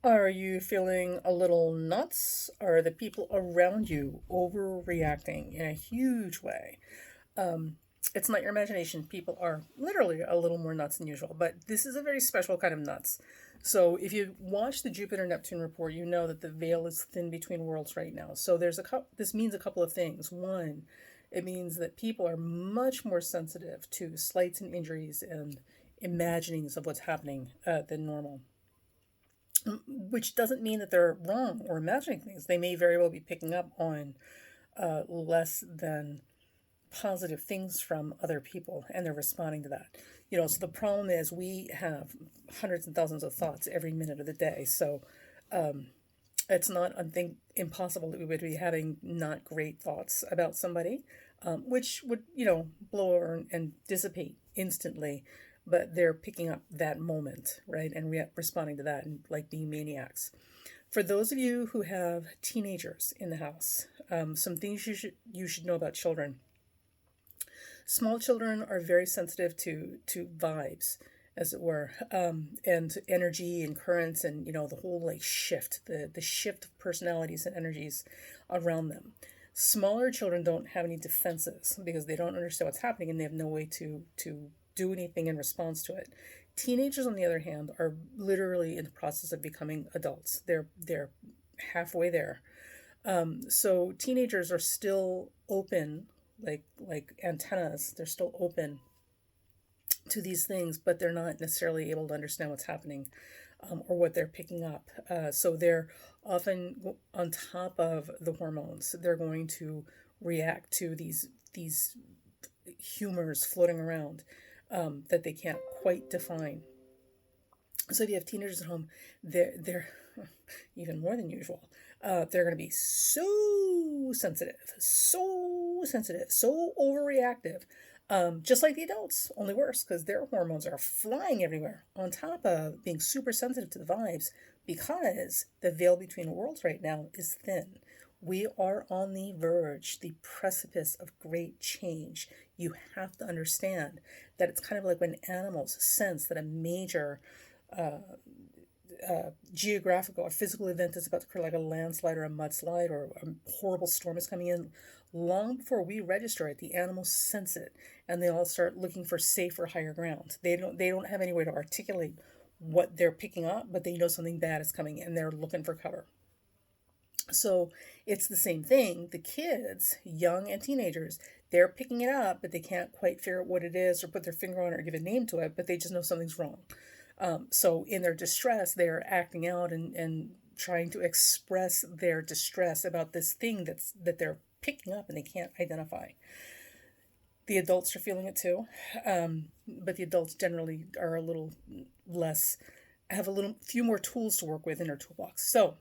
Are you feeling a little nuts? Are the people around you overreacting in a huge way? Um, it's not your imagination. People are literally a little more nuts than usual, but this is a very special kind of nuts. So if you watch the Jupiter Neptune report, you know that the veil is thin between worlds right now. So this means a couple of things. One, it means that people are much more sensitive to slights and injuries and imaginings of what's happening than normal, which doesn't mean that they're wrong or imagining things. They may very well be picking up on less than positive things from other people, and they're responding to that. So the problem is we have hundreds and thousands of thoughts every minute of the day. So it's not, I think, impossible that we would be having not great thoughts about somebody, which would, blow over and dissipate instantly. But they're picking up that moment, right, and responding to that, and like being maniacs. For those of you who have teenagers in the house, some things you should know about children. Small children are very sensitive to vibes, as it were, and energy and currents, and the whole like shift, the shift of personalities and energies around them. Smaller children don't have any defenses because they don't understand what's happening and they have no way to do anything in response to it. Teenagers, on the other hand, are literally in the process of becoming adults. They're halfway there. So teenagers are still open, like antennas. They're still open to these things, but they're not necessarily able to understand what's happening, or what they're picking up. So they're often on top of the hormones. They're going to react to these humors floating around, that they can't quite define. So if you have teenagers at home, they're even more than usual. They're going to be so sensitive, so overreactive, just like the adults, only worse because their hormones are flying everywhere. On top of being super sensitive to the vibes, because the veil between worlds right now is thin. We are on the verge, the precipice of great change. You have to understand that it's kind of like when animals sense that a major geographical or physical event is about to occur, like a landslide or a mudslide or a horrible storm is coming in. Long before we register it, the animals sense it, and they all start looking for safer, higher ground. They don't have any way to articulate what they're picking up, but they know something bad is coming, and they're looking for cover. So it's the same thing. The kids, young and teenagers, they're picking it up, but they can't quite figure out what it is or put their finger on it or give a name to it, but they just know something's wrong. So in their distress, they're acting out and trying to express their distress about this thing that they're picking up and they can't identify. The adults are feeling it too, but the adults generally are a little less, have a little few more tools to work with in their toolbox. So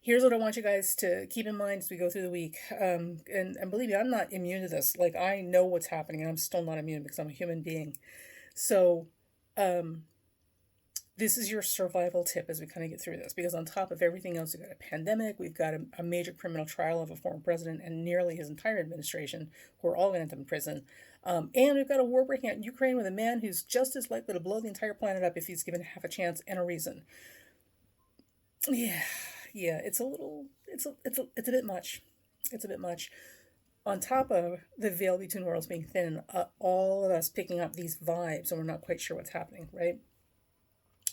here's what I want you guys to keep in mind as we go through the week. And believe me, I'm not immune to this. Like, I know what's happening, and I'm still not immune because I'm a human being. So, um, this is your survival tip as we kind of get through this, because on top of everything else, we've got a pandemic, we've got a major criminal trial of a former president and nearly his entire administration, who are all going to end up in prison. And we've got a war breaking out in Ukraine with a man who's just as likely to blow the entire planet up if he's given half a chance and a reason. Yeah, yeah, it's a bit much. It's a bit much. On top of the veil between worlds being thin, all of us picking up these vibes and we're not quite sure what's happening, right?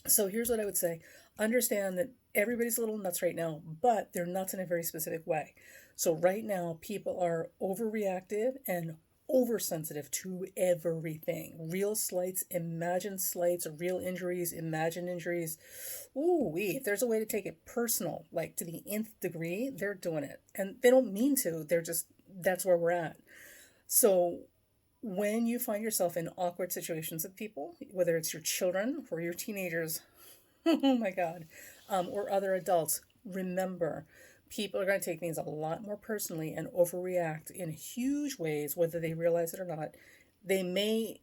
So here's what I would say. Understand that everybody's a little nuts right now, but they're nuts in a very specific way. So right now, people are overreactive and oversensitive to everything. Real slights, imagined slights, real injuries, imagined injuries. Ooh, if there's a way to take it personal, like to the nth degree, they're doing it. And they don't mean to, they're just, that's where we're at. So when you find yourself in awkward situations with people, whether it's your children or your teenagers, oh my God, or other adults, remember, people are going to take things a lot more personally and overreact in huge ways, whether they realize it or not. They may,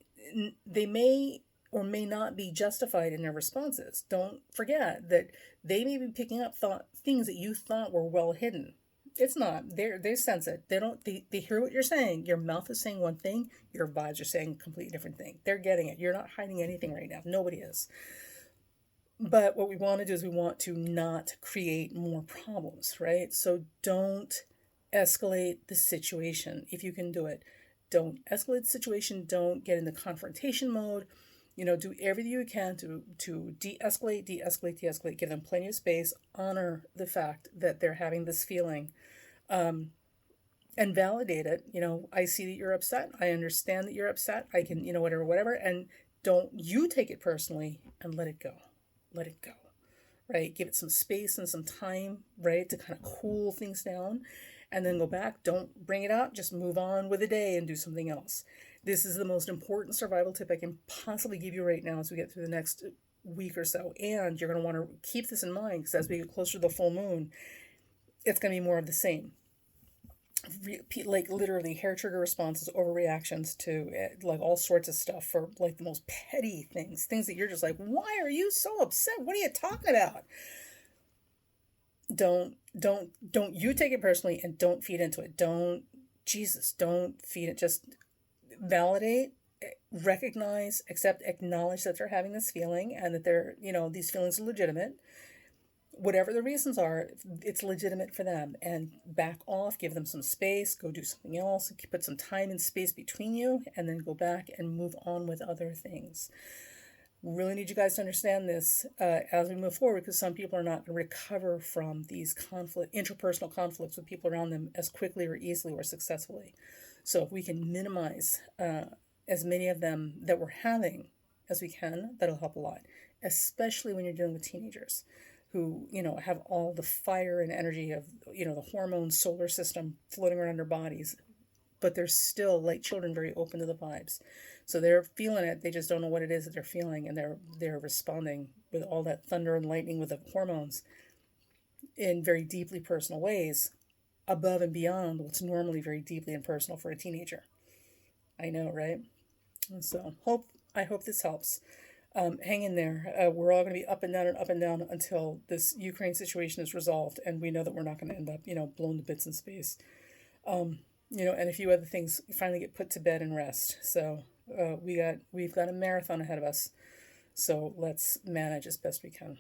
they may or may not be justified in their responses. Don't forget that they may be picking up things that you thought were well hidden. It's not. They sense it. They hear what you're saying. Your mouth is saying one thing, your vibes are saying a completely different thing. They're getting it. You're not hiding anything right now. Nobody is. But what we want to do is we want to not create more problems, right? So don't escalate the situation if you can do it. Don't escalate the situation. Don't get in the confrontation mode. Do everything you can to de-escalate, de-escalate, de-escalate. Give them plenty of space. Honor the fact that they're having this feeling, and validate it. I see that you're upset. I understand that you're upset. I can, whatever, whatever. And don't you take it personally, and let it go. Let it go, right? Give it some space and some time, right, to kind of cool things down, and then go back. Don't bring it up. Just move on with the day and do something else. This is the most important survival tip I can possibly give you right now as we get through the next week or so. And you're going to want to keep this in mind, because as we get closer to the full moon, it's going to be more of the same. Like literally hair trigger responses, overreactions to like all sorts of stuff for like the most petty things that you're just like, why are you so upset? What are you talking about? Don't you take it personally, and don't feed into it. Don't feed it. Just validate, recognize, accept, acknowledge that they're having this feeling, and that they're, these feelings are legitimate. Whatever the reasons are, it's legitimate for them, and back off, give them some space, go do something else, put some time and space between you, and then go back and move on with other things. Really need you guys to understand this as we move forward, because some people are not going to recover from these interpersonal conflicts with people around them as quickly or easily or successfully. So if we can minimize as many of them that we're having as we can, that'll help a lot, especially when you're dealing with teenagers who, have all the fire and energy of, the hormone solar system floating around their bodies, but they're still, like children, very open to the vibes. So they're feeling it. They just don't know what it is that they're feeling, and they're responding with all that thunder and lightning with the hormones in very deeply personal ways, above and beyond what's normally very deeply impersonal for a teenager. I know, right? And so I hope this helps. Hang in there. We're all going to be up and down until this Ukraine situation is resolved, and we know that we're not going to end up, blown to bits in space. And a few other things finally get put to bed and rest. So we've got a marathon ahead of us. So let's manage as best we can.